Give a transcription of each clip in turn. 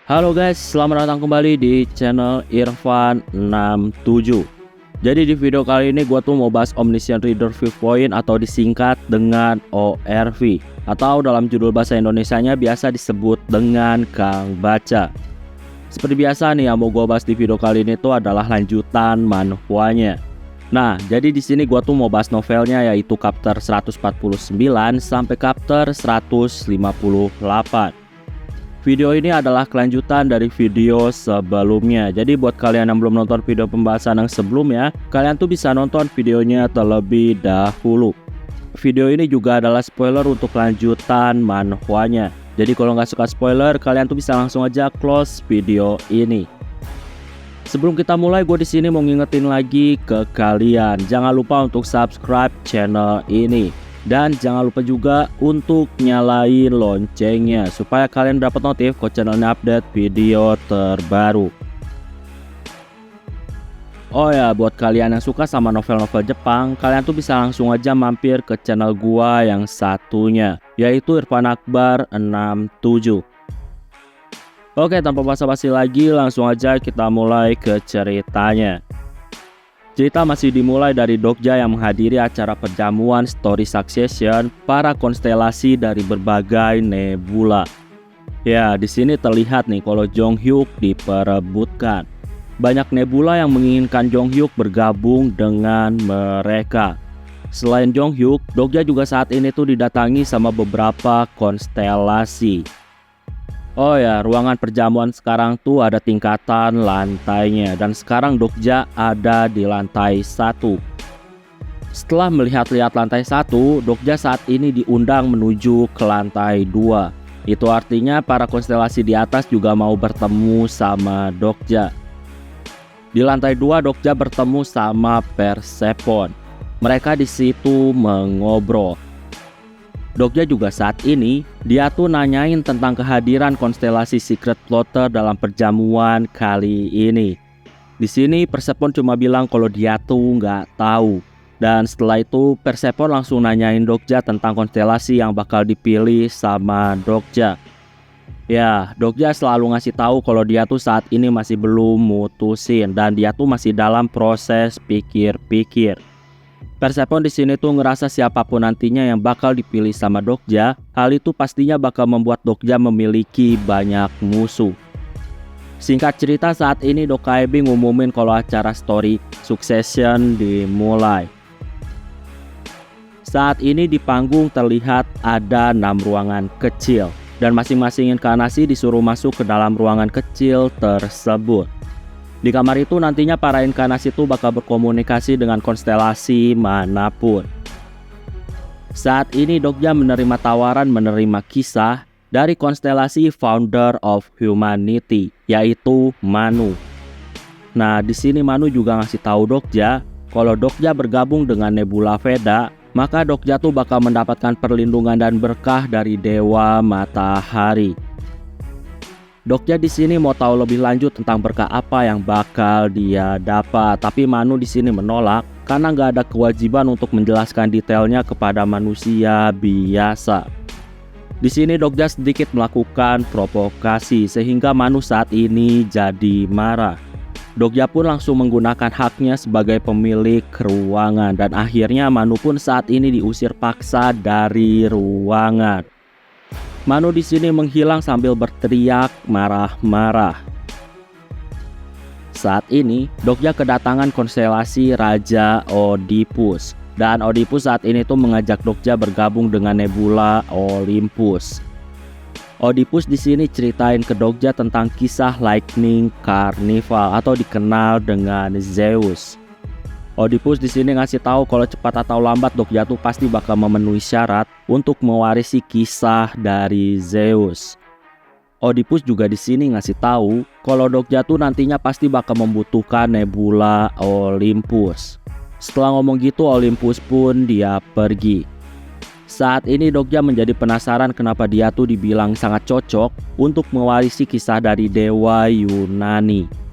Halo guys, selamat datang kembali di channel Irfan67. Jadi di video kali ini gue tuh mau bahas Omniscient Reader Viewpoint atau disingkat dengan ORV, atau dalam judul bahasa Indonesianya biasa disebut dengan Kang Baca. Seperti biasa nih, yang mau gue bahas di video kali ini tuh adalah lanjutan manhwanya. Nah, jadi di sini gue tuh mau bahas novelnya, yaitu chapter 149 sampai chapter 158. Video ini adalah kelanjutan dari video sebelumnya. Jadi buat kalian yang belum nonton video pembahasan yang sebelumnya, kalian tuh bisa nonton videonya terlebih dahulu. Video ini juga adalah spoiler untuk lanjutan manhwanya. Jadi kalau nggak suka spoiler, kalian tuh bisa langsung aja close video ini. Sebelum kita mulai, gue di sini mau ngingetin lagi ke kalian, jangan lupa untuk subscribe channel ini. Dan jangan lupa juga untuk nyalain loncengnya supaya kalian dapat notif kalau channelnya update video terbaru. Oh ya, buat kalian yang suka sama novel-novel Jepang, kalian tuh bisa langsung aja mampir ke channel gua yang satunya, yaitu Irfan Akbar 67. Oke, tanpa basa-basi lagi, langsung aja kita mulai ke ceritanya. Cerita masih dimulai dari Dokja yang menghadiri acara perjamuan Story Succession para konstelasi dari berbagai nebula. Ya, di sini terlihat nih kalau Jonghyuk diperebutkan. Banyak nebula yang menginginkan Jonghyuk bergabung dengan mereka. Selain Jonghyuk, Dokja juga saat ini tuh didatangi sama beberapa konstelasi. Oh ya, ruangan perjamuan sekarang tuh ada tingkatan lantainya, dan sekarang Dokja ada di lantai 1. Setelah melihat-lihat lantai 1, Dokja saat ini diundang menuju ke lantai 2. Itu artinya para konstelasi di atas juga mau bertemu sama Dokja. Di lantai 2, Dokja bertemu sama Persephone. Mereka di situ mengobrol. Dokja juga saat ini, dia tuh nanyain tentang kehadiran konstelasi Secret Plotter dalam perjamuan kali ini. Di sini Persephone cuma bilang kalau dia tuh nggak tahu. Dan setelah itu Persephone langsung nanyain Dokja tentang konstelasi yang bakal dipilih sama Dokja. Ya, Dokja selalu ngasih tahu kalau dia tuh saat ini masih belum mutusin dan dia tuh masih dalam proses pikir-pikir. Persephone di sini tuh ngerasa siapapun nantinya yang bakal dipilih sama Dokja, hal itu pastinya bakal membuat Dokja memiliki banyak musuh. Singkat cerita, saat ini Dokaebi ngumumin kalau acara Story Succession dimulai. Saat ini di panggung terlihat ada 6 ruangan kecil, dan masing-masing inkarnasi disuruh masuk ke dalam ruangan kecil tersebut. Di kamar itu nantinya para inkarnasi itu bakal berkomunikasi dengan konstelasi manapun. Saat ini Dokja menerima tawaran menerima kisah dari konstelasi Founder of Humanity, yaitu Manu. Nah, di sini Manu juga ngasih tahu Dokja kalau Dokja bergabung dengan Nebula Veda, maka Dokja tuh bakal mendapatkan perlindungan dan berkah dari Dewa Matahari. Dokja di sini mau tahu lebih lanjut tentang berkah apa yang bakal dia dapat, tapi Manu di sini menolak karena nggak ada kewajiban untuk menjelaskan detailnya kepada manusia biasa. Di sini Dokja sedikit melakukan provokasi sehingga Manu saat ini jadi marah. Dokja pun langsung menggunakan haknya sebagai pemilik ruangan dan akhirnya Manu pun saat ini diusir paksa dari ruangan. Manu di sini menghilang sambil berteriak marah-marah. Saat ini, Dokja kedatangan konstelasi Raja Oedipus. Dan Oedipus saat ini tuh mengajak Dokja bergabung dengan Nebula Olympus. Oedipus di sini ceritain ke Dokja tentang kisah Lightning Carnival atau dikenal dengan Zeus. Oedipus di sini ngasih tahu kalau cepat atau lambat Dokja tuh pasti bakal memenuhi syarat untuk mewarisi kisah dari Zeus. Oedipus juga di sini ngasih tahu kalau Dokja tuh nantinya pasti bakal membutuhkan Nebula Olympus. Setelah ngomong gitu, Olympus pun dia pergi. Saat ini Dokja menjadi penasaran kenapa dia tuh dibilang sangat cocok untuk mewarisi kisah dari Dewa Yunani.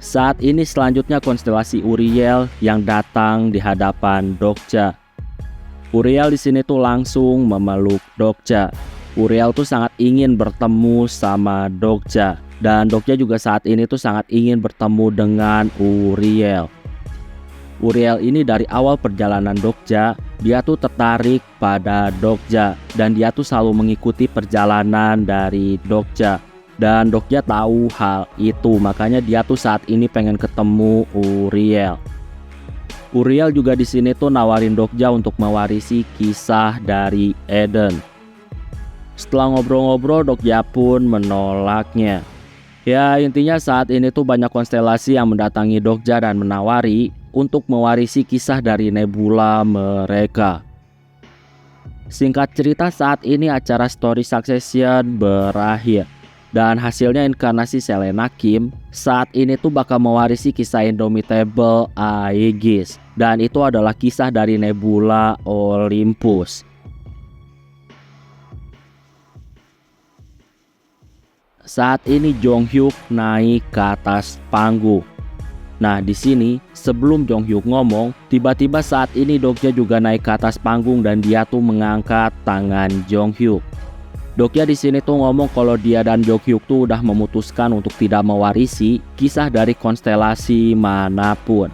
Saat ini selanjutnya konstelasi Uriel yang datang di hadapan Dokja. Uriel di sini tuh langsung memeluk Dokja. Uriel tuh sangat ingin bertemu sama Dokja, dan Dokja juga saat ini tuh sangat ingin bertemu dengan Uriel. Uriel ini dari awal perjalanan Dokja, dia tuh tertarik pada Dokja dan dia tuh selalu mengikuti perjalanan dari Dokja. Dan Dokja tahu hal itu, makanya dia tuh saat ini pengen ketemu Uriel. Uriel juga di sini tuh nawarin Dokja untuk mewarisi kisah dari Eden. Setelah ngobrol-ngobrol, Dokja pun menolaknya. Ya, intinya saat ini tuh banyak konstelasi yang mendatangi Dokja dan menawari untuk mewarisi kisah dari nebula mereka. Singkat cerita, saat ini acara Story Succession berakhir. Dan hasilnya inkarnasi Selena Kim saat ini tuh bakal mewarisi kisah Indomitable Aegis. Dan itu adalah kisah dari nebula Olympus. Saat ini Jong Hyuk naik ke atas panggung. Nah, di sini sebelum Jong Hyuk ngomong, tiba-tiba saat ini Dokja juga naik ke atas panggung dan dia tuh mengangkat tangan Jong Hyuk. Dokja di sini tuh ngomong kalau dia dan Jong Hyuk tuh udah memutuskan untuk tidak mewarisi kisah dari konstelasi manapun.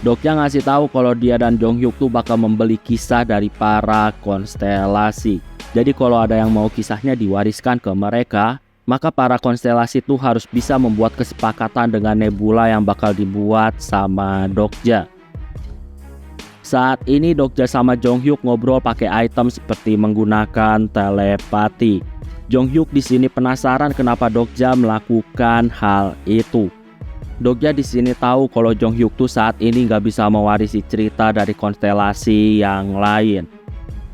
Dokja ngasih tahu kalau dia dan Jong Hyuk tuh bakal membeli kisah dari para konstelasi. Jadi kalau ada yang mau kisahnya diwariskan ke mereka, maka para konstelasi itu harus bisa membuat kesepakatan dengan nebula yang bakal dibuat sama Dokja. Saat ini Dokja sama Jong Hyuk ngobrol pakai item seperti menggunakan telepati. Jong Hyuk di sini penasaran kenapa Dokja melakukan hal itu. Dokja di sini tahu kalau Jong Hyuk tuh saat ini nggak bisa mewarisi cerita dari konstelasi yang lain.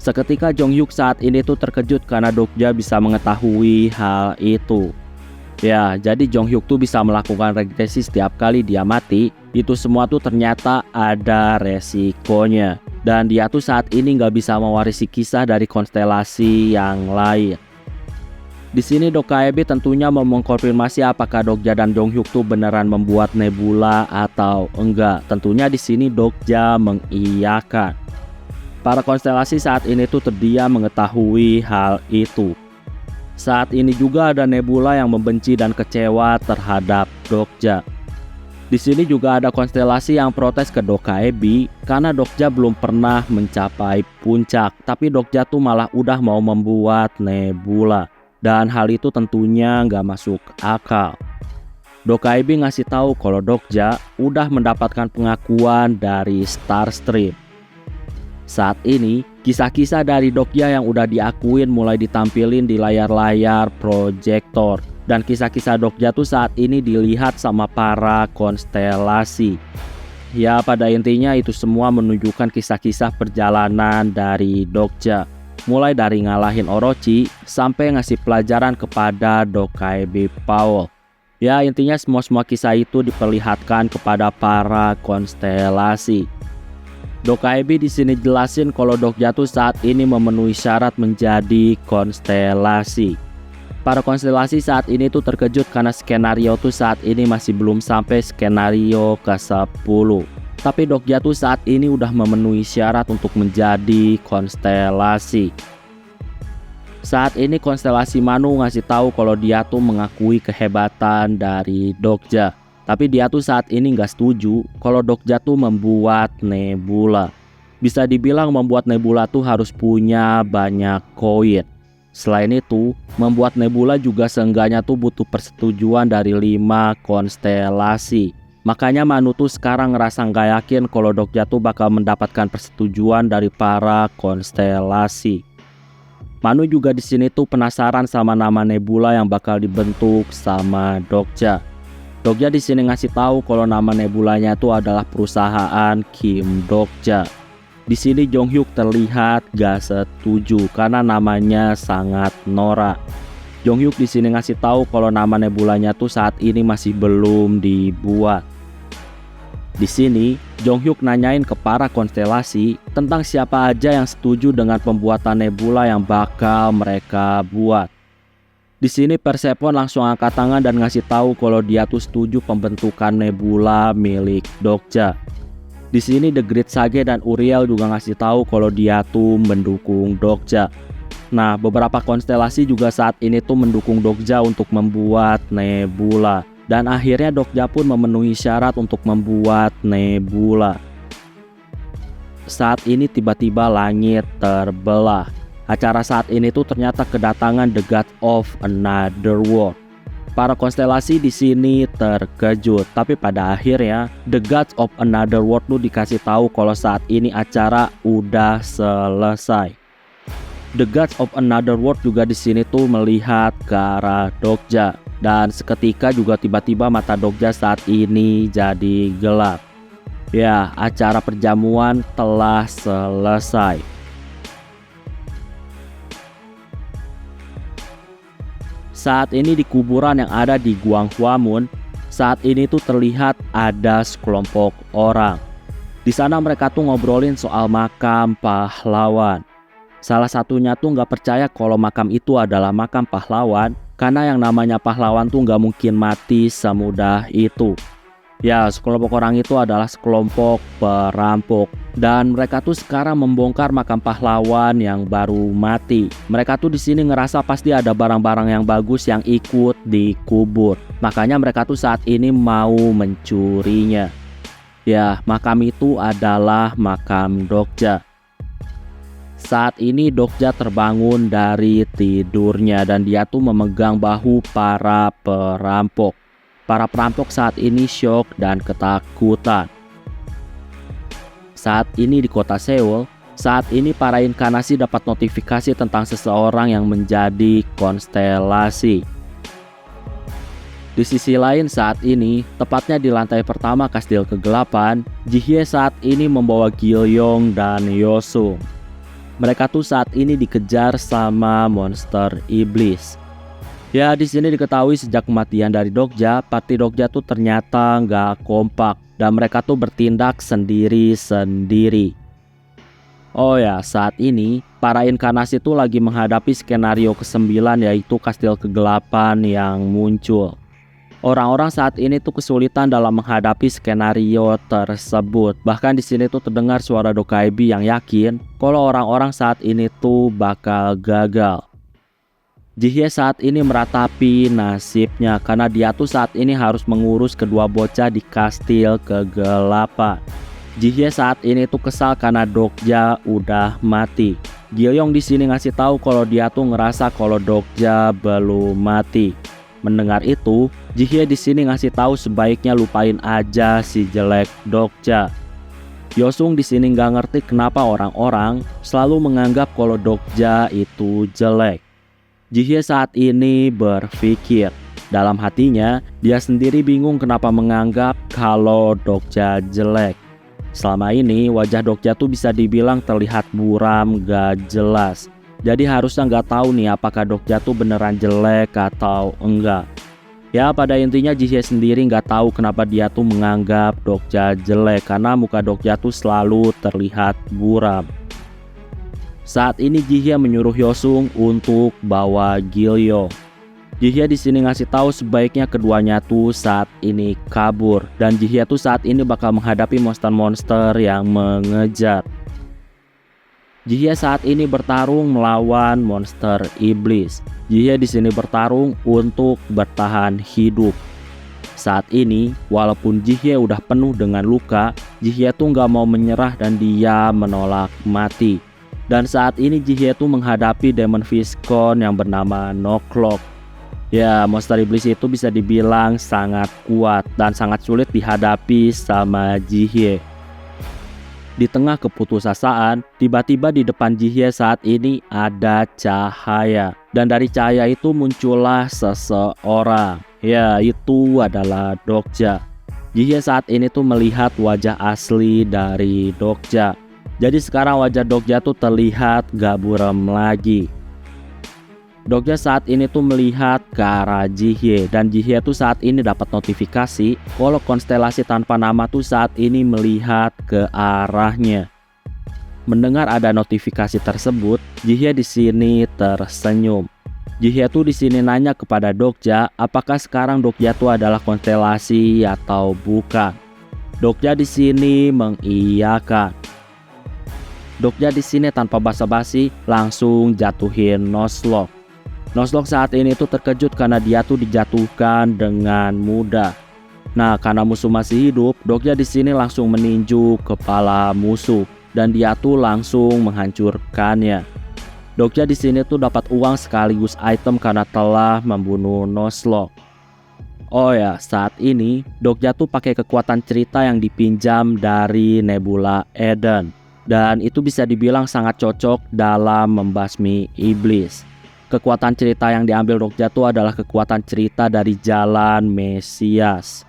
Seketika Jong Hyuk saat ini tuh terkejut karena Dokja bisa mengetahui hal itu. Ya, jadi Jong Hyuk tuh bisa melakukan regresi setiap kali dia mati. Itu semua tuh ternyata ada resikonya. Dan dia tuh saat ini nggak bisa mewarisi kisah dari konstelasi yang lain. Di sini Dokaebi tentunya mau mengkonfirmasi apakah Dokja dan Jong Hyuk tuh beneran membuat nebula atau enggak. Tentunya di sini Dokja mengiyakan. Para konstelasi saat ini tuh terdiam mengetahui hal itu. Saat ini juga ada nebula yang membenci dan kecewa terhadap Dokja. Di sini juga ada konstelasi yang protes ke Dokaebi karena Dokja belum pernah mencapai puncak, tapi Dokja tuh malah udah mau membuat nebula. Dan hal itu tentunya nggak masuk akal. Dokaebi ngasih tahu kalau Dokja udah mendapatkan pengakuan dari Starstream. Saat ini, kisah-kisah dari Dokja yang udah diakuin mulai ditampilin di layar-layar proyektor. Dan kisah-kisah Dokja tuh saat ini dilihat sama para konstelasi. Ya, pada intinya itu semua menunjukkan kisah-kisah perjalanan dari Dokja. Mulai dari ngalahin Orochi sampai ngasih pelajaran kepada Dokaebi Powell. Ya, intinya semua kisah itu diperlihatkan kepada para konstelasi. Dokaebi di sini jelasin kalau Dokja tuh saat ini memenuhi syarat menjadi konstelasi. Para konstelasi saat ini tuh terkejut karena skenario tuh saat ini masih belum sampai skenario ke-10. Tapi Dokja tuh saat ini udah memenuhi syarat untuk menjadi konstelasi. Saat ini konstelasi Manu ngasih tahu kalau dia tuh mengakui kehebatan dari Dokja. Tapi dia tuh saat ini nggak setuju kalau Dokja tuh membuat nebula. Bisa dibilang membuat nebula tuh harus punya banyak koin. Selain itu, membuat nebula juga seenggaknya tuh butuh persetujuan dari 5 konstelasi. Makanya Manu tuh sekarang ngerasa nggak yakin kalau Dokja tuh bakal mendapatkan persetujuan dari para konstelasi. Manu juga di sini tuh penasaran sama nama nebula yang bakal dibentuk sama Dokja. Dokja di sini ngasih tahu kalau nama nebulanya itu adalah perusahaan Kim Dokja. Di sini Jong Hyuk terlihat gak setuju karena namanya sangat norak. Jong Hyuk di sini ngasih tahu kalau nama nebulanya tuh saat ini masih belum dibuat. Di sini Jong Hyuk nanyain ke para konstelasi tentang siapa aja yang setuju dengan pembuatan nebula yang bakal mereka buat. Di sini Persephone langsung angkat tangan dan ngasih tahu kalau dia tuh setuju pembentukan nebula milik Dokja. Di sini The Great Sage dan Uriel juga ngasih tahu kalau dia tuh mendukung Dokja. Nah, beberapa konstelasi juga saat ini tuh mendukung Dokja untuk membuat nebula. Dan akhirnya Dokja pun memenuhi syarat untuk membuat nebula. Saat ini tiba-tiba langit terbelah. Acara saat ini tuh ternyata kedatangan The God of Another World. Para konstelasi di sini terkejut, tapi pada akhirnya The Gods of Another World tuh dikasih tahu kalau saat ini acara udah selesai. The Gods of Another World juga di sini tuh melihat ke arah Dokja, dan seketika juga tiba-tiba mata Dokja saat ini jadi gelap. Ya, acara perjamuan telah selesai. Saat ini di kuburan yang ada di Guanghuamun, saat ini tuh terlihat ada sekelompok orang. Di sana mereka tuh ngobrolin soal makam pahlawan. Salah satunya tuh nggak percaya kalau makam itu adalah makam pahlawan, karena yang namanya pahlawan tuh nggak mungkin mati semudah itu. Ya, sekelompok orang itu adalah sekelompok perampok, dan mereka tuh sekarang membongkar makam pahlawan yang baru mati. Mereka tuh di sini ngerasa pasti ada barang-barang yang bagus yang ikut dikubur. Makanya mereka tuh saat ini mau mencurinya. Ya, makam itu adalah makam Dokja. Saat ini Dokja terbangun dari tidurnya dan dia tuh memegang bahu para perampok. Para perampok saat ini syok dan ketakutan. Saat ini di kota Seoul, saat ini para inkarnasi dapat notifikasi tentang seseorang yang menjadi konstelasi. Di sisi lain saat ini, tepatnya di lantai pertama Kastil Kegelapan, Jihye saat ini membawa Gil-yong dan Yosung. Mereka tuh saat ini dikejar sama monster iblis. Ya, di sini diketahui sejak kematian dari Dokja, party Dokja tuh ternyata nggak kompak dan mereka tuh bertindak sendiri-sendiri. Oh ya, saat ini para inkarnasi tuh lagi menghadapi skenario ke-9, yaitu Kastil Kegelapan yang muncul. Orang-orang saat ini tuh kesulitan dalam menghadapi skenario tersebut. Bahkan di sini tuh terdengar suara Dokaibi yang yakin kalau orang-orang saat ini tuh bakal gagal. Jihye saat ini meratapi nasibnya karena dia tuh saat ini harus mengurus kedua bocah di Kastil Kegelapan. Jihye saat ini tuh kesal karena Dokja udah mati. Gil-yong di sini ngasih tahu kalau dia tuh ngerasa kalau Dokja belum mati. Mendengar itu, Jihye di sini ngasih tahu sebaiknya lupain aja si jelek Dokja. Yosung di sini nggak ngerti kenapa orang-orang selalu menganggap kalau Dokja itu jelek. Jihye saat ini berpikir, dalam hatinya dia sendiri bingung kenapa menganggap kalau Dokja jelek. Selama ini wajah Dokja tuh bisa dibilang terlihat buram gak jelas. Jadi harusnya nggak tahu nih apakah Dokja tuh beneran jelek atau enggak. Ya, pada intinya Jihye sendiri nggak tahu kenapa dia tuh menganggap Dokja jelek karena muka Dokja tuh selalu terlihat buram. Saat ini Jihye menyuruh Yosung untuk bawa Gil-yong. Jihye di sini ngasih tahu sebaiknya keduanya tuh saat ini kabur dan Jihye tuh saat ini bakal menghadapi monster-monster yang mengejar. Jihye saat ini bertarung melawan monster iblis. Jihye di sini bertarung untuk bertahan hidup. Saat ini, walaupun Jihye udah penuh dengan luka, Jihye tuh nggak mau menyerah dan dia menolak mati. Dan saat ini Jihye tuh menghadapi Demon Viscon yang bernama Noclok. Ya, monster iblis itu bisa dibilang sangat kuat dan sangat sulit dihadapi sama Jihye. Di tengah keputusasaan, tiba-tiba di depan Jihye saat ini ada cahaya. Dan dari cahaya itu muncullah seseorang. Ya, itu adalah Dokja. Jihye saat ini tuh melihat wajah asli dari Dokja. Jadi sekarang wajah Dokja tuh terlihat gak buram lagi. Dokja saat ini tuh melihat ke arah Jihye dan Jihye tuh saat ini dapat notifikasi kalau konstelasi tanpa nama tuh saat ini melihat ke arahnya. Mendengar ada notifikasi tersebut, Jihye di sini tersenyum. Jihye tuh di sini nanya kepada Dokja apakah sekarang Dokja tuh adalah konstelasi atau bukan. Dokja di sini mengiyakan. Dokja di sini tanpa basa-basi langsung jatuhin Nuzlocke. Nuzlocke saat ini tuh terkejut karena dia tuh dijatuhkan dengan mudah. Nah, karena musuh masih hidup, Dokja di sini langsung meninju kepala musuh dan dia tuh langsung menghancurkannya. Dokja di sini tuh dapat uang sekaligus item karena telah membunuh Nuzlocke. Oh ya, saat ini Dokja tuh pakai kekuatan cerita yang dipinjam dari Nebula Eden dan itu bisa dibilang sangat cocok dalam membasmi iblis. Kekuatan cerita yang diambil Dokja tuh adalah kekuatan cerita dari jalan Mesias.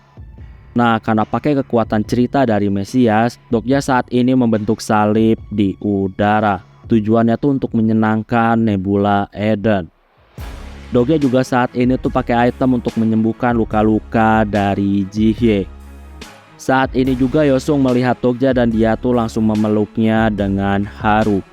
Nah, karena pakai kekuatan cerita dari Mesias, Dokja saat ini membentuk salib di udara. Tujuannya tuh untuk menyenangkan Nebula Eden. Dokja juga saat ini tuh pakai item untuk menyembuhkan luka-luka dari Jihye. Saat ini juga Yosung melihat Dokja dan dia tuh langsung memeluknya dengan haru.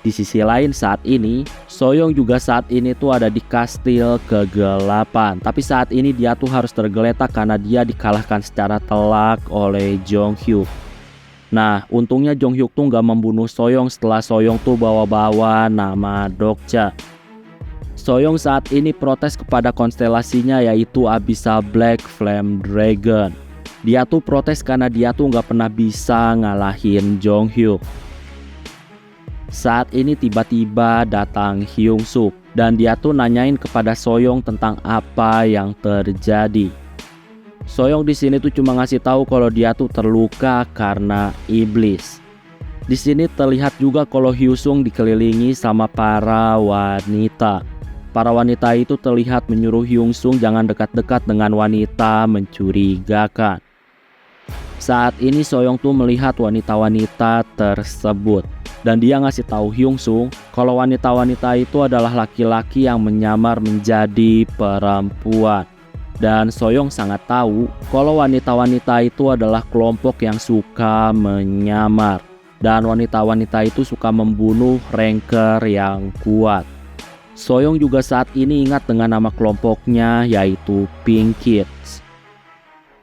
Di sisi lain saat ini, Soyoung juga saat ini tuh ada di kastil kegelapan. Tapi saat ini dia tuh harus tergeletak karena dia dikalahkan secara telak oleh Jonghyuk. Nah, untungnya Jonghyuk tuh nggak membunuh Soyoung setelah Soyoung tuh bawa-bawa nama Dokja. Soyoung saat ini protes kepada konstelasinya yaitu Abyssal Black Flame Dragon. Dia tuh protes karena dia tuh nggak pernah bisa ngalahin Jonghyuk. Saat ini tiba-tiba datang Hyung Suk dan dia tuh nanyain kepada Soyoung tentang apa yang terjadi. Soyoung di sini tuh cuma ngasih tahu kalau dia tuh terluka karena iblis. Di sini terlihat juga kalau Hyusung dikelilingi sama para wanita. Para wanita itu terlihat menyuruh Hyungsung jangan dekat-dekat dengan wanita mencurigakan. Saat ini Soyoung tuh melihat wanita-wanita tersebut. Dan dia ngasih tahu Hyungsung kalau wanita-wanita itu adalah laki-laki yang menyamar menjadi perempuan. Dan Soyoung sangat tahu kalau wanita-wanita itu adalah kelompok yang suka menyamar. Dan wanita-wanita itu suka membunuh ranker yang kuat. Soyoung juga saat ini ingat dengan nama kelompoknya yaitu Pink Kids.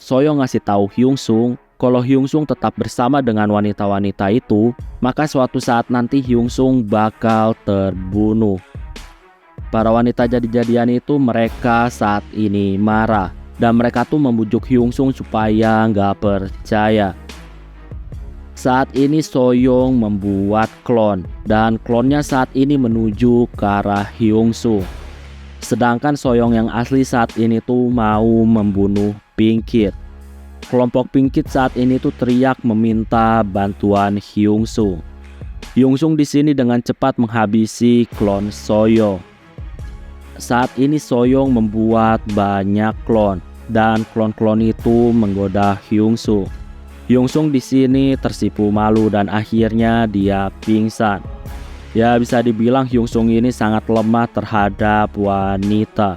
Soyoung ngasih tahu Hyungsung kalau Hyungsung tetap bersama dengan wanita-wanita itu, maka suatu saat nanti Hyungsung bakal terbunuh. Para wanita jadi-jadian itu mereka saat ini marah dan mereka tuh membujuk Hyungsung supaya nggak percaya. Saat ini Soyoung membuat klon dan klonnya saat ini menuju ke arah Hyungsung. Sedangkan Soyoung yang asli saat ini tuh mau membunuh Pink Kid. Kelompok Pink Kid saat ini tuh teriak meminta bantuan Hyungsung. Hyungsung di sini dengan cepat menghabisi klon Soyoung. Saat ini Soyoung membuat banyak klon dan klon-klon itu menggoda Hyungsung. Hyungsung di sini tersipu malu dan akhirnya dia pingsan. Ya bisa dibilang Hyungsung ini sangat lemah terhadap wanita.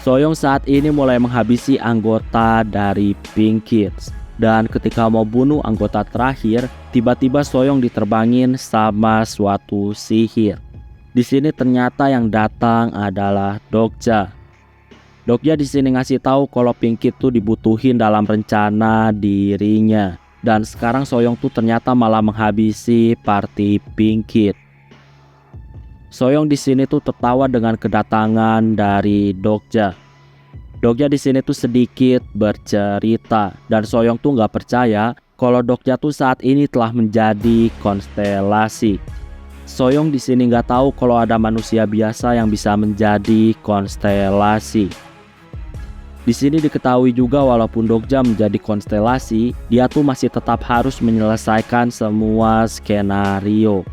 Soyoung saat ini mulai menghabisi anggota dari Pink Kids. Dan ketika mau bunuh anggota terakhir, tiba-tiba Soyoung diterbangin sama suatu sihir. Di sini ternyata yang datang adalah Dokja. Dokja di sini ngasih tahu kalau Pink Kid tuh dibutuhin dalam rencana dirinya. Dan sekarang Soyoung tuh ternyata malah menghabisi party Pink Kid. Soyoung di sini tuh tertawa dengan kedatangan dari Dokja. Dokja di sini tuh sedikit bercerita dan Soyoung tuh nggak percaya kalau Dokja tuh saat ini telah menjadi konstelasi. Soyoung di sini nggak tahu kalau ada manusia biasa yang bisa menjadi konstelasi. Di sini diketahui juga walaupun Dokja menjadi konstelasi, dia tuh masih tetap harus menyelesaikan semua skenario.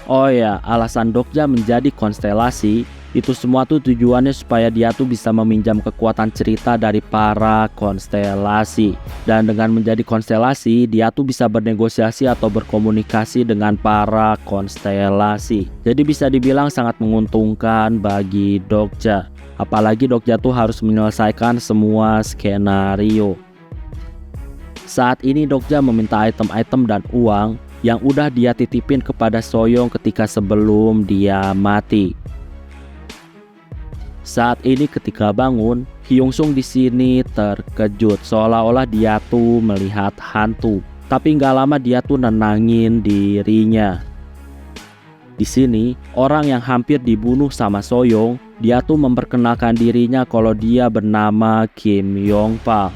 Oh ya, alasan Dokja menjadi konstelasi itu semua tuh tujuannya supaya dia tuh bisa meminjam kekuatan cerita dari para konstelasi. Dan dengan menjadi konstelasi, dia tuh bisa bernegosiasi atau berkomunikasi dengan para konstelasi. Jadi bisa dibilang sangat menguntungkan bagi Dokja. Apalagi Dokja tuh harus menyelesaikan semua skenario. Saat ini Dokja meminta item-item dan uang yang udah dia titipin kepada Soyoung ketika sebelum dia mati. Saat ini ketika bangun, Hyungsung di sini terkejut seolah-olah dia tuh melihat hantu. Tapi nggak lama dia tuh nenangin dirinya. Di sini, orang yang hampir dibunuh sama Soyoung, dia tuh memperkenalkan dirinya kalau dia bernama Kim Yongpal.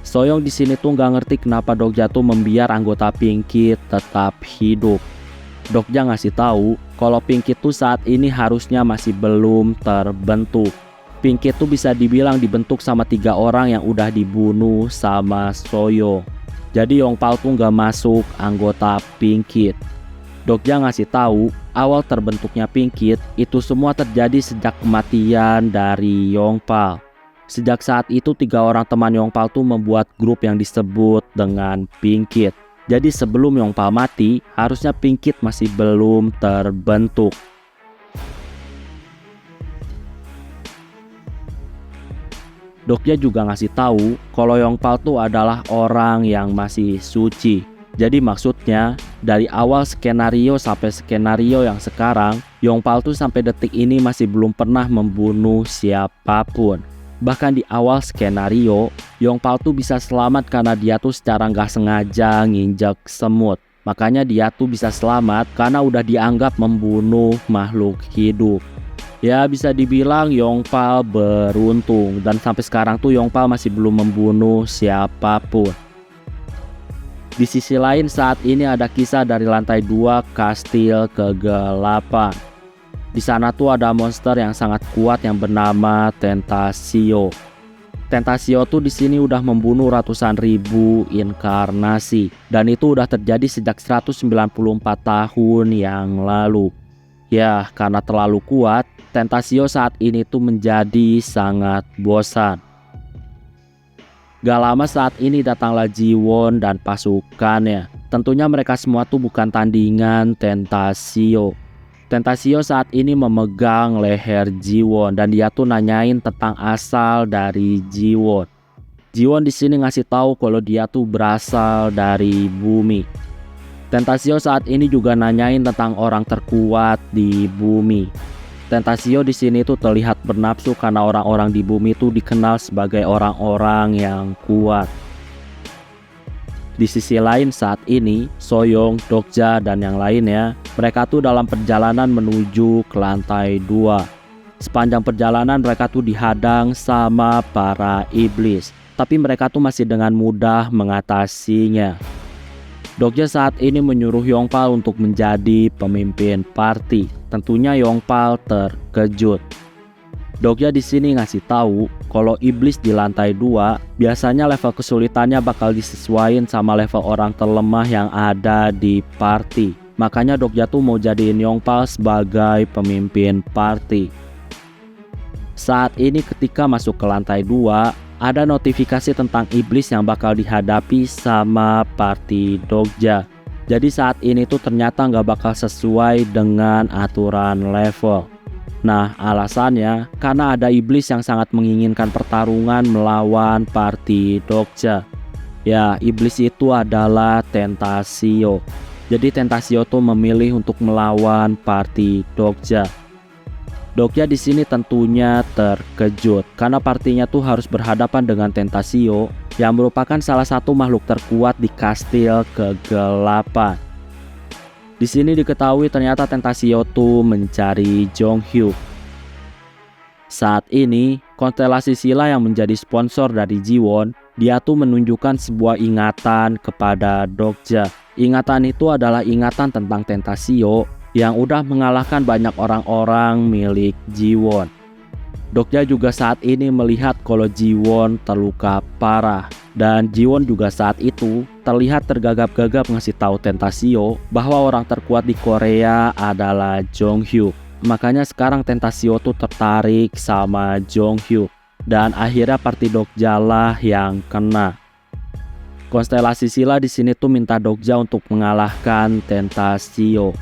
Soyoung di sini tuh nggak ngerti kenapa Dokja tuh membiar anggota Pink Kid tetap hidup. Dokja ngasih tahu kalau Pink Kid tuh saat ini harusnya masih belum terbentuk. Pink Kid tuh bisa dibilang dibentuk sama 3 orang yang udah dibunuh sama Soyoung. Jadi Yongpal tuh nggak masuk anggota Pink Kid. Dokja ngasih tahu awal terbentuknya Pink Kid itu semua terjadi sejak kematian dari Yongpal. Sejak saat itu 3 orang teman Yongpal tuh membuat grup yang disebut dengan Pink Kid. Jadi sebelum Yongpal mati, harusnya Pink Kid masih belum terbentuk. Dokja juga ngasih tahu kalau Yongpal tuh adalah orang yang masih suci. Jadi maksudnya dari awal skenario sampai skenario yang sekarang, Yongpal tuh sampai detik ini masih belum pernah membunuh siapapun. Bahkan di awal skenario, Yongpal tuh bisa selamat karena dia tuh secara nggak sengaja nginjek semut. Makanya dia tuh bisa selamat karena udah dianggap membunuh makhluk hidup. Ya bisa dibilang Yongpal beruntung, dan sampai sekarang tuh Yongpal masih belum membunuh siapapun. Di sisi lain saat ini ada kisah dari lantai 2 kastil kegelapan. Di sana tuh ada monster yang sangat kuat yang bernama Tentasio. Tentasio tuh di sini udah membunuh ratusan ribu inkarnasi, dan itu udah terjadi sejak 194 tahun yang lalu. Ya, karena terlalu kuat, Tentasio saat ini tuh menjadi sangat bosan. Gak lama saat ini datanglah Jiwon dan pasukannya. Tentunya mereka semua tuh bukan tandingan Tentasio. Tentasio saat ini memegang leher Jiwon dan dia tuh nanyain tentang asal dari Jiwon. Jiwon di sini ngasih tahu kalau dia tuh berasal dari bumi. Tentasio saat ini juga nanyain tentang orang terkuat di bumi. Tentasio di sini tuh terlihat bernafsu karena orang-orang di bumi tuh dikenal sebagai orang-orang yang kuat. Di sisi lain saat ini, Soyoung, Dokja, dan yang lainnya, mereka tuh dalam perjalanan menuju ke lantai 2. Sepanjang perjalanan mereka tuh dihadang sama para iblis, tapi mereka tuh masih dengan mudah mengatasinya. Dokja saat ini menyuruh Yongpal untuk menjadi pemimpin party. Tentunya Yongpal terkejut. Dokja di sini ngasih tahu kalau iblis di lantai 2 biasanya level kesulitannya bakal disesuaikan sama level orang terlemah yang ada di party. Makanya Dokja tuh mau jadiin Yongpal sebagai pemimpin party. Saat ini ketika masuk ke lantai 2, ada notifikasi tentang iblis yang bakal dihadapi sama party Dokja. Jadi saat ini tuh ternyata nggak bakal sesuai dengan aturan level. Nah alasannya karena ada iblis yang sangat menginginkan pertarungan melawan party Dokja. Ya iblis itu adalah Tentasio. Jadi Tentasio tuh memilih untuk melawan party Dokja. Dokja di sini tentunya terkejut karena partinya tuh harus berhadapan dengan Tentasio yang merupakan salah satu makhluk terkuat di kastil kegelapan. Di sini diketahui ternyata Tentasio tuh mencari Jonghyuk. Saat ini, konstelasi Sila yang menjadi sponsor dari Jiwon, dia tuh menunjukkan sebuah ingatan kepada Dokja. Ingatan itu adalah ingatan tentang Tentasio yang udah mengalahkan banyak orang-orang milik Jiwon. Dokja juga saat ini melihat kalau Jiwon terluka parah, dan Jiwon juga saat itu terlihat tergagap-gagap ngasih tahu Tentasio bahwa orang terkuat di Korea adalah Jonghyuk. Makanya sekarang Tentasio tuh tertarik sama Jonghyuk, dan akhirnya party Dokja lah yang kena. Konstelasi Sila di sini tuh minta Dokja untuk mengalahkan Tentasio.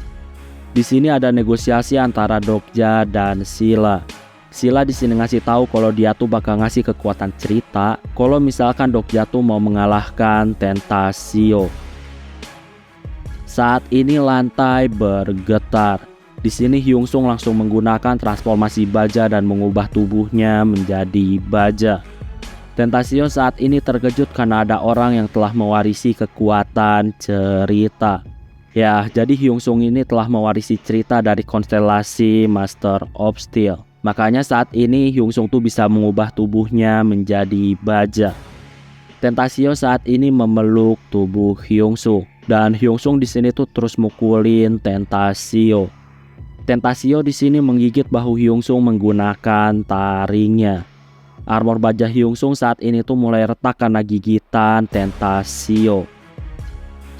Di sini ada negosiasi antara Dokja dan Sila. Sila di sini ngasih tahu kalau dia tuh bakal ngasih kekuatan cerita kalau misalkan Dokja tuh mau mengalahkan Tentasio. Saat ini lantai bergetar. Di sini Hyungsung langsung menggunakan transformasi baja dan mengubah tubuhnya menjadi baja. Tentacion saat ini terkejut karena ada orang yang telah mewarisi kekuatan cerita. Ya, jadi Hyungsung ini telah mewarisi cerita dari konstelasi Master of Steel. Makanya saat ini Hyungsung tuh bisa mengubah tubuhnya menjadi baja. Tentacion saat ini memeluk tubuh Hyungsung dan Hyungsung di sini tuh terus mukulin Tentacion. Tentacion di sini menggigit bahu Hyungsung menggunakan taringnya. Armor baja Hyungsung saat ini tuh mulai retak karena gigitan Tentacion.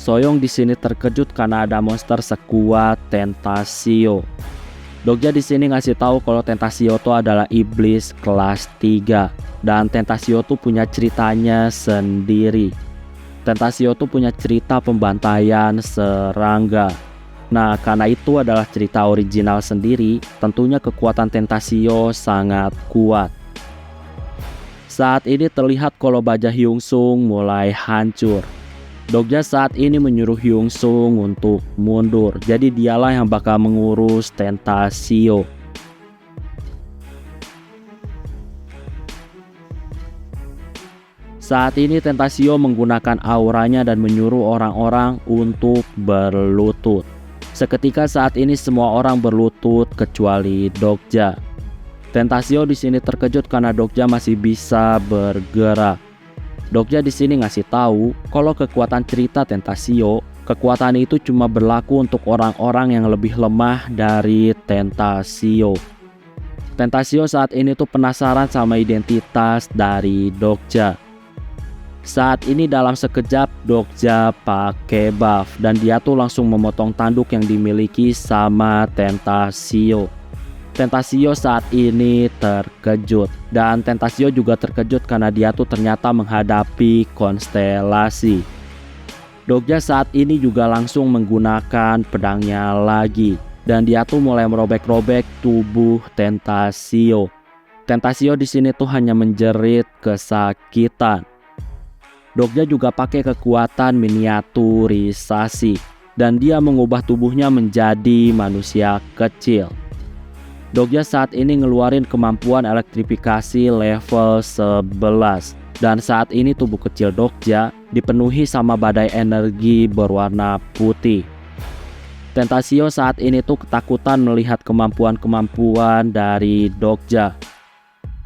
Soyoung di sini terkejut karena ada monster sekuat Tentacion. Dokja di sini ngasih tahu kalau Tentacion tuh adalah iblis kelas 3 dan Tentacion tuh punya ceritanya sendiri. Tentacion tuh punya cerita pembantaian serangga. Nah, karena itu adalah cerita original sendiri, tentunya kekuatan Tentacion sangat kuat. Saat ini terlihat kalau baja Hyungsung mulai hancur. Dokja saat ini menyuruh Hyungsung untuk mundur, jadi dialah yang bakal mengurus Tentacion. Saat ini Tentacion menggunakan auranya dan menyuruh orang-orang untuk berlutut. Seketika saat ini semua orang berlutut kecuali Dokja. Tentacion di sini terkejut karena Dokja masih bisa bergerak. Dokja di sini ngasih tahu kalau kekuatan cerita Tentacion, kekuatan itu cuma berlaku untuk orang-orang yang lebih lemah dari Tentacion. Tentacion saat ini tuh penasaran sama identitas dari Dokja. Saat ini dalam sekejap Dokja pakai buff dan dia tuh langsung memotong tanduk yang dimiliki sama Tentacion. Tentacion saat ini terkejut dan Tentacion juga terkejut karena dia tuh ternyata menghadapi konstelasi. Dokja saat ini juga langsung menggunakan pedangnya lagi dan dia tuh mulai merobek-robek tubuh Tentacion. Tentacion di sini tuh hanya menjerit kesakitan. Dokja juga pakai kekuatan miniaturisasi dan dia mengubah tubuhnya menjadi manusia kecil. Dokja saat ini ngeluarin kemampuan elektrifikasi level 11 dan saat ini tubuh kecil Dokja dipenuhi sama badai energi berwarna putih. Tentacion saat ini tuh ketakutan melihat kemampuan-kemampuan dari Dokja.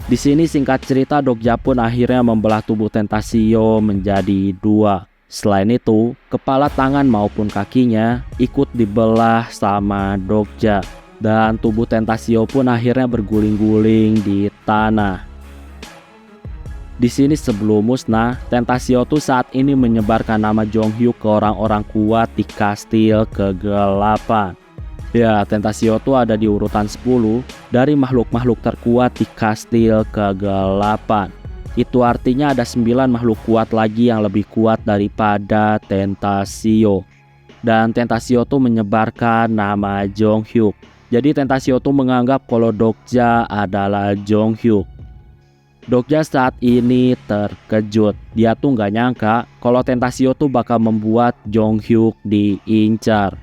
Di sini singkat cerita Dokja pun akhirnya membelah tubuh Tentacion menjadi 2. Selain itu, kepala, tangan maupun kakinya ikut dibelah sama Dokja dan tubuh Tentacion pun akhirnya berguling-guling di tanah. Di sini sebelum musnah, Tentacion tuh saat ini menyebarkan nama Jonghyuk ke orang-orang kuat di kastil kegelapan. Ya, Tentacion tuh ada di urutan 10 dari makhluk-makhluk terkuat di kastil kegelapan. Itu artinya ada 9 makhluk kuat lagi yang lebih kuat daripada Tentacion. Dan Tentacion tuh menyebarkan nama Jonghyuk. Jadi Tentacion tuh menganggap kalau Dokja adalah Jonghyuk. Dokja saat ini terkejut. Dia tuh nggak nyangka kalau Tentacion tuh bakal membuat Jonghyuk diincar.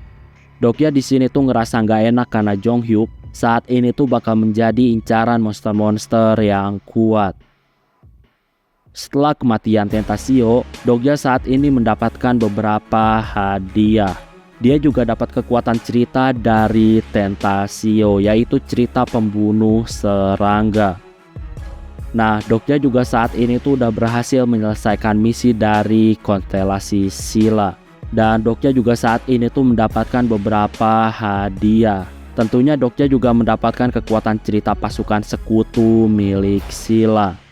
Dokja di sini tuh ngerasa nggak enak karena Jonghyuk saat ini tuh bakal menjadi incaran monster-monster yang kuat. Setelah kematian Tentacion, Dokja saat ini mendapatkan beberapa hadiah. Dia juga dapat kekuatan cerita dari Tentacion, yaitu cerita pembunuh serangga. Nah, Dokja juga saat ini tuh udah berhasil menyelesaikan misi dari konstelasi Sila. Dan Dokja juga saat ini tuh mendapatkan beberapa hadiah. Tentunya Dokja juga mendapatkan kekuatan cerita pasukan sekutu milik Sila.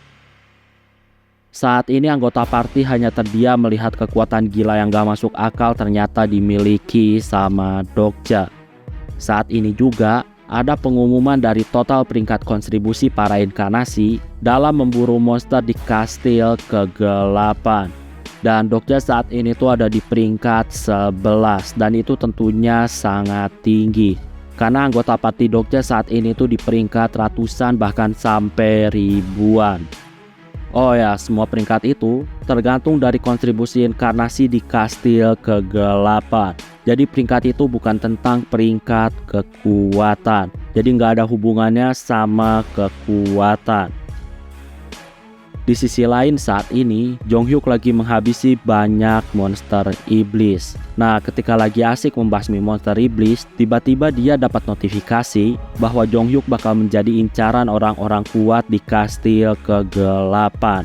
Saat ini anggota party hanya terdiam melihat kekuatan gila yang gak masuk akal ternyata dimiliki sama Dokja. Saat ini juga ada pengumuman dari total peringkat kontribusi para inkarnasi dalam memburu monster di kastil kegelapan. Dan Dokja saat ini tuh ada di peringkat 11 dan itu tentunya sangat tinggi. Karena anggota party Dokja saat ini tuh di peringkat ratusan bahkan sampai ribuan. Oh ya, semua peringkat itu tergantung dari kontribusi inkarnasi di kastil kegelapan. Jadi peringkat itu bukan tentang peringkat kekuatan. Jadi nggak ada hubungannya sama kekuatan. Di sisi lain saat ini, Jonghyuk lagi menghabisi banyak monster iblis. Nah, ketika lagi asik membasmi monster iblis, tiba-tiba dia dapat notifikasi bahwa Jonghyuk bakal menjadi incaran orang-orang kuat di kastil kegelapan.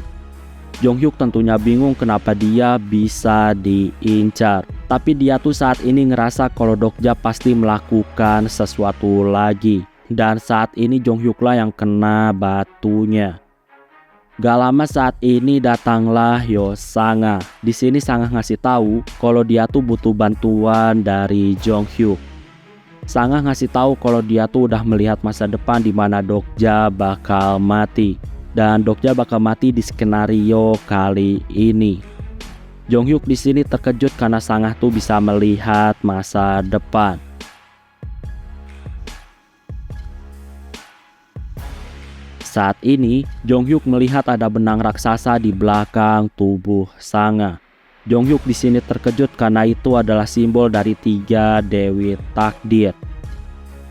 Jonghyuk tentunya bingung kenapa dia bisa diincar. Tapi dia tuh saat ini ngerasa kalau Dokja pasti melakukan sesuatu lagi. Dan saat ini Jonghyuklah yang kena batunya. Gak lama saat ini datanglah Yosanga. Di sini Sanga ngasih tahu kalau dia tuh butuh bantuan dari Jonghyuk. Sanga ngasih tahu kalau dia tuh udah melihat masa depan di mana Dokja bakal mati. Dan Dokja bakal mati di skenario kali ini. Jonghyuk di sini terkejut karena Sanga tuh bisa melihat masa depan. Saat ini, Jonghyuk melihat ada benang raksasa di belakang tubuh Sanga. Jonghyuk di sini terkejut karena itu adalah simbol dari 3 Dewi Takdir.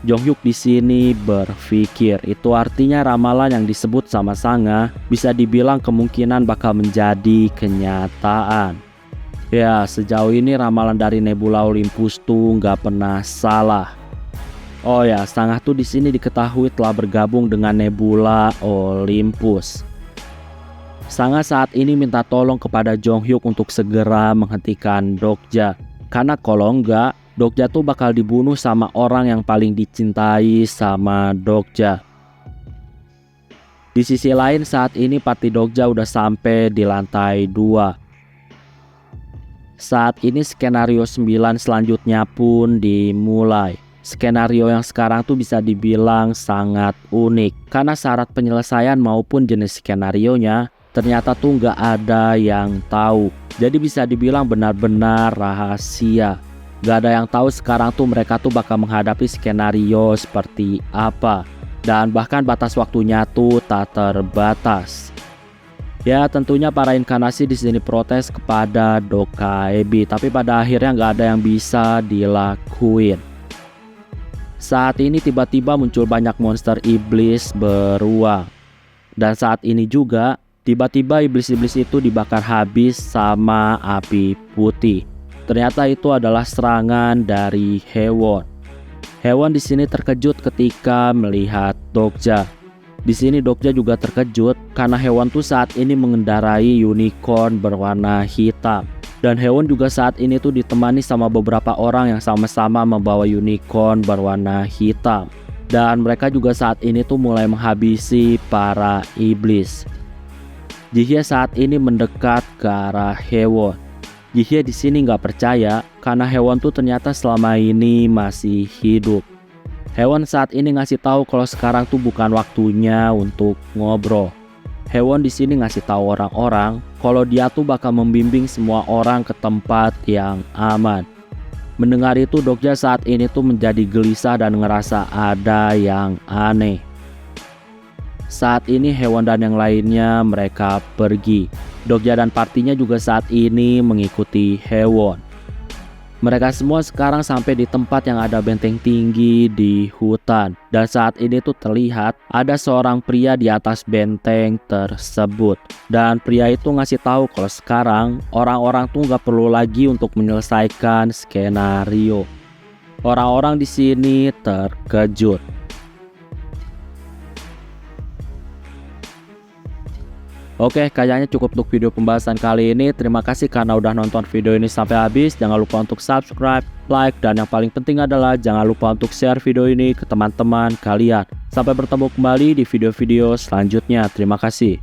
Jonghyuk di sini berpikir itu artinya ramalan yang disebut sama Sanga bisa dibilang kemungkinan bakal menjadi kenyataan. Ya, sejauh ini ramalan dari Nebula Olympus tuh nggak pernah salah. Oh ya, Sanga tuh di sini diketahui telah bergabung dengan Nebula Olympus. Sanga saat ini minta tolong kepada Jonghyuk untuk segera menghentikan Dokja. Karena kalau enggak, Dokja tuh bakal dibunuh sama orang yang paling dicintai sama Dokja. Di sisi lain saat ini party Dokja udah sampai di lantai 2. Saat ini skenario 9 selanjutnya pun dimulai. Skenario yang sekarang tuh bisa dibilang sangat unik karena syarat penyelesaian maupun jenis skenarionya ternyata tuh nggak ada yang tahu. Jadi bisa dibilang benar-benar rahasia. Gak ada yang tahu sekarang tuh mereka tuh bakal menghadapi skenario seperti apa. Dan bahkan batas waktunya tuh tak terbatas. Ya tentunya para inkarnasi di sini protes kepada Dokaebi, tapi pada akhirnya nggak ada yang bisa dilakuin. Saat ini tiba-tiba muncul banyak monster iblis beruang. Dan saat ini juga tiba-tiba iblis-iblis itu dibakar habis sama api putih. Ternyata itu adalah serangan dari Haewon. Haewon di sini terkejut ketika melihat Dokja. Di sini Dokja juga terkejut karena Haewon tuh saat ini mengendarai unicorn berwarna hitam. Dan Haewon juga saat ini tuh ditemani sama beberapa orang yang sama-sama membawa unicorn berwarna hitam. Dan mereka juga saat ini tuh mulai menghabisi para iblis. Jihye saat ini mendekat ke arah Haewon. Jihye di sini nggak percaya karena Haewon tuh ternyata selama ini masih hidup. Haewon saat ini ngasih tahu kalau sekarang tuh bukan waktunya untuk ngobrol. Haewon di sini ngasih tahu orang-orang kalau dia tuh bakal membimbing semua orang ke tempat yang aman. Mendengar itu Dokja saat ini tuh menjadi gelisah dan ngerasa ada yang aneh. Saat ini Haewon dan yang lainnya mereka pergi. Dokja dan partinya juga saat ini mengikuti Haewon. Mereka semua sekarang sampai di tempat yang ada benteng tinggi di hutan. Dan saat ini tuh terlihat ada seorang pria di atas benteng tersebut. Dan pria itu ngasih tahu kalau sekarang orang-orang tuh nggak perlu lagi untuk menyelesaikan skenario. Orang-orang di sini terkejut. Oke, kayaknya cukup untuk video pembahasan kali ini. Terima kasih karena udah nonton video ini sampai habis. Jangan lupa untuk subscribe, like, dan yang paling penting adalah jangan lupa untuk share video ini ke teman-teman kalian. Sampai bertemu kembali di video-video selanjutnya. Terima kasih.